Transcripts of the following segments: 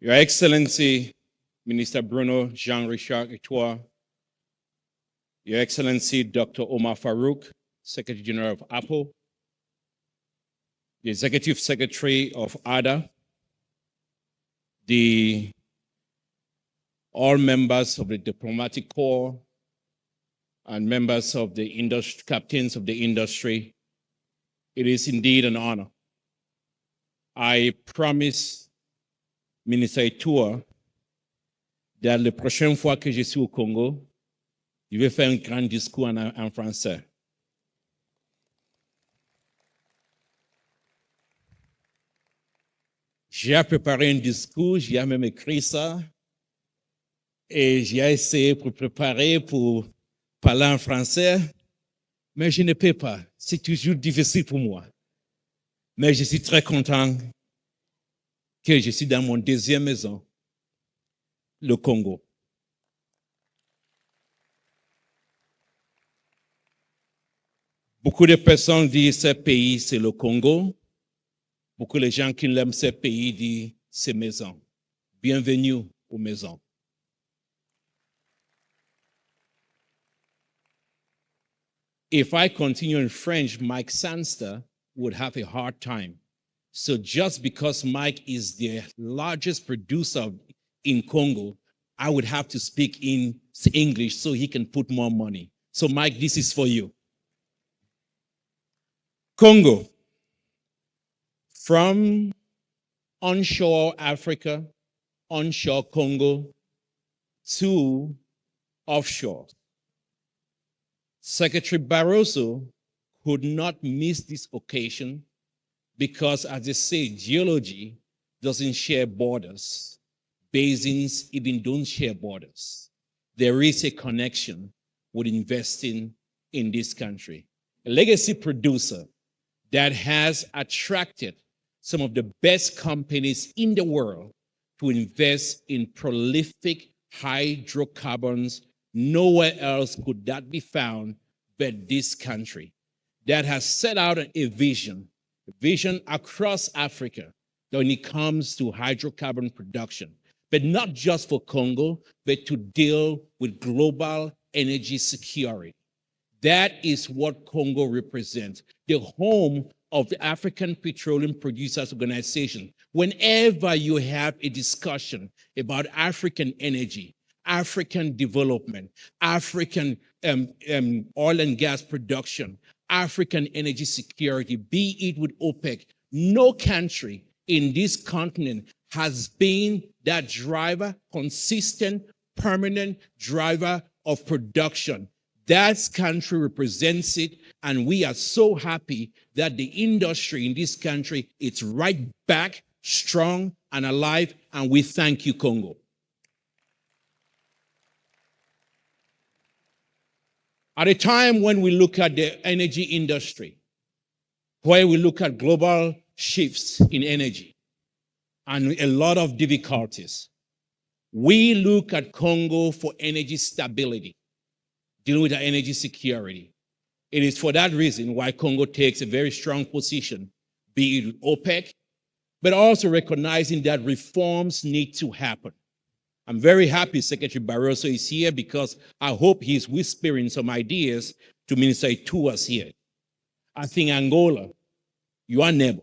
Your Excellency, Minister Bruno Jean-Richard Etoile, Your Excellency, Dr. Omar Farouk, Secretary General of Apple, the Executive Secretary of ADA, all members of the diplomatic corps, and members of the industry, captains of the industry, it is indeed an honor. I promise Ministre Etoile that la prochaine fois que je suis au Congo, je vais faire un grand discours en français. J'ai préparé un discours, j'ai même écrit ça, et j'ai essayé pour préparer pour parler en français, mais je ne peux pas. C'est toujours difficile pour moi. Mais je suis très content que je suis dans mon deuxième maison, le Congo. Beaucoup de personnes disent que ce pays, c'est le Congo. Beaucoup de gens qui aiment ce pays disent c'est maison. Bienvenue aux maisons. If I continue in French, Mike Sanster would have a hard time. So just because Mike is the largest producer in Congo, I would have to speak in English so he can put more money. So Mike, this is for you. Congo, from onshore Africa, onshore Congo, to offshore. Secretary Barroso could not miss this occasion because, as they say, geology doesn't share borders. Basins even don't share borders. There is a connection with investing in this country. A legacy producer that has attracted some of the best companies in the world to invest in prolific hydrocarbons. Nowhere else could that be found but this country that has set out a vision across Africa when it comes to hydrocarbon production, but not just for Congo, but to deal with global energy security. That is what Congo represents, the home of the African Petroleum Producers Organization. Whenever you have a discussion about African energy, African development, African oil and gas production, African energy security, be it with OPEC, no country in this continent has been that driver, consistent, permanent driver of production. That country represents it, and we are so happy that the industry in this country is right back, strong and alive, and we thank you, Congo. At a time when we look at the energy industry, where we look at global shifts in energy and a lot of difficulties, we look at Congo for energy stability, dealing with our energy security. It is for that reason why Congo takes a very strong position, be it with OPEC, but also recognizing that reforms need to happen. I'm very happy Secretary Barroso is here because I hope he's whispering some ideas to Minister Etoile here. I think Angola, your neighbor,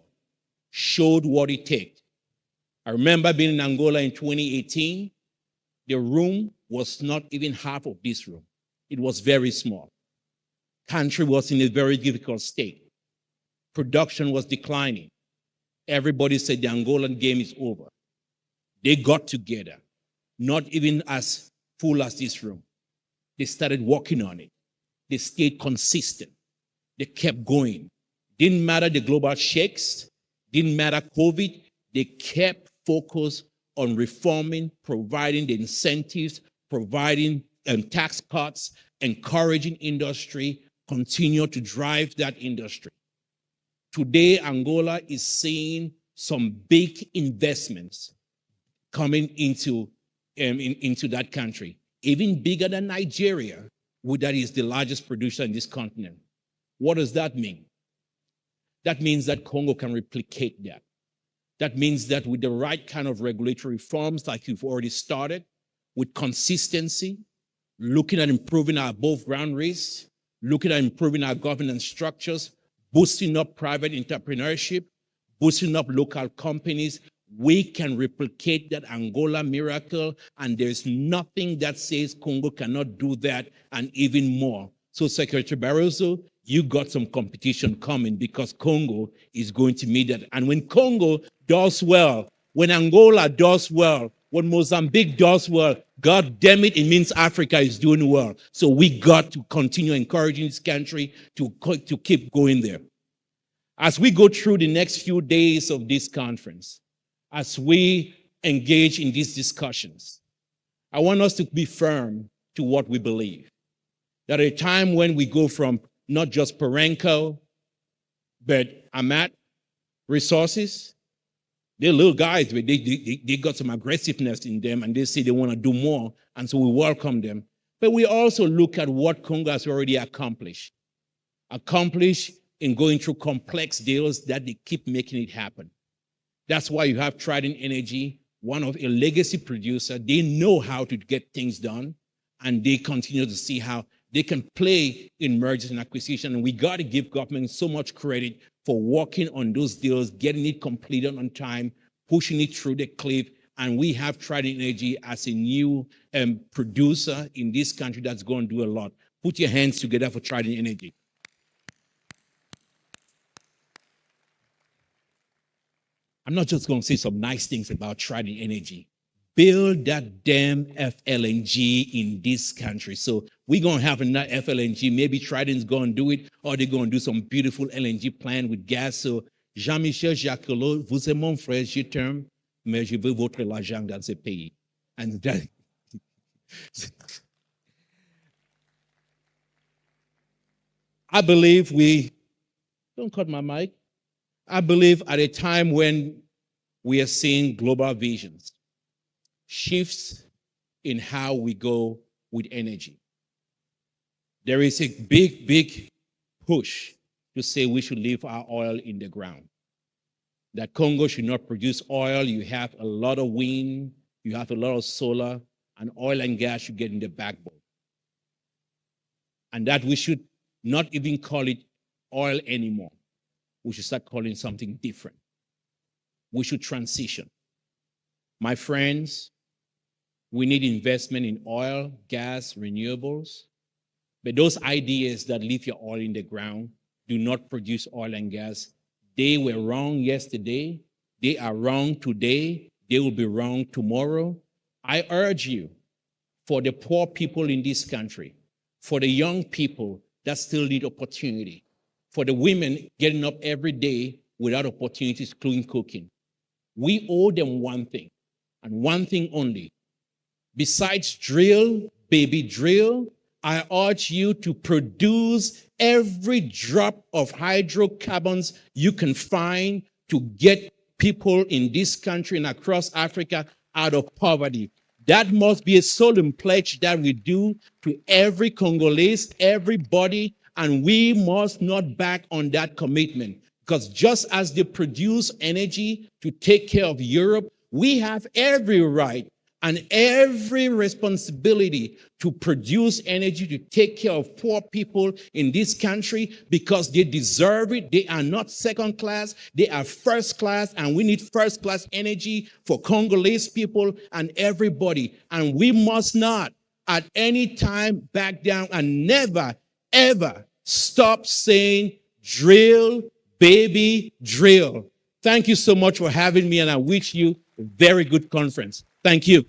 showed what it takes. I remember being in Angola in 2018. The room was not even half of this room. It was very small. Country was in a very difficult state. Production was declining. Everybody said the Angolan game is over. They got together. Not even as full as this room. They started working on it. They stayed consistent. They kept going. Didn't matter the global shakes, didn't matter COVID, they kept focused on reforming, providing the incentives, providing tax cuts, encouraging industry, continue to drive that industry. Today, Angola is seeing some big investments coming into that country, even bigger than Nigeria, that is the largest producer in this continent. What does that mean? That means that Congo can replicate that. That means that with the right kind of regulatory reforms, like you've already started, with consistency, looking at improving our above ground rates, looking at improving our governance structures, boosting up private entrepreneurship, boosting up local companies, we can replicate that Angola miracle, and there's nothing that says Congo cannot do that and even more. So Secretary Barroso, you got some competition coming because Congo is going to meet that. And when Congo does well, when Angola does well, when Mozambique does well, God damn it, it means Africa is doing well. So we got to continue encouraging this country to keep going there. As we go through the next few days of this conference, as we engage in these discussions, I want us to be firm to what we believe. That at a time when we go from not just Perenco, but Amat resources, they're little guys, but they got some aggressiveness in them, and they say they want to do more, and so we welcome them. But we also look at what Congo has already accomplished in going through complex deals that they keep making it happen. That's why you have Trident Energy, one of a legacy producer. They know how to get things done, and they continue to see how they can play in mergers and acquisition. And we got to give government so much credit for working on those deals, getting it completed on time, pushing it through the cliff. And we have Trident Energy as a new producer in this country that's going to do a lot. Put your hands together for Trident Energy. I'm not just going to say some nice things about Trident Energy. Build that damn FLNG in this country. So we're going to have enough FLNG. Maybe Trident's going to do it, or they're going to do some beautiful LNG plant with gas. So Jean-Michel Jacquelot, vous êtes mon frère, je t'aime, mais je veux votre l'argent dans ce pays. And that, I believe don't cut my mic. I believe at a time when we are seeing global visions, shifts in how we go with energy. There is a big, big push to say we should leave our oil in the ground. That Congo should not produce oil. You have a lot of wind, you have a lot of solar, and oil and gas should get in the backbone. And that we should not even call it oil anymore. We should start calling something different. We should transition. My friends, we need investment in oil, gas, renewables. But those ideas that leave your oil in the ground do not produce oil and gas. They were wrong yesterday. They are wrong today. They will be wrong tomorrow. I urge you, for the poor people in this country, for the young people that still need opportunity, for the women getting up every day without opportunities, including cooking, we owe them one thing, and one thing only. Besides drill, baby drill, I urge you to produce every drop of hydrocarbons you can find to get people in this country and across Africa out of poverty. That must be a solemn pledge that we do to every Congolese, everybody, and we must not back on that commitment. Because just as they produce energy to take care of Europe, we have every right and every responsibility to produce energy to take care of poor people in this country because they deserve it. They are not second class, they are first class, and we need first class energy for Congolese people and everybody. And we must not at any time back down and never, ever stop saying drill, baby, drill. Thank you so much for having me, and I wish you a very good conference. Thank you.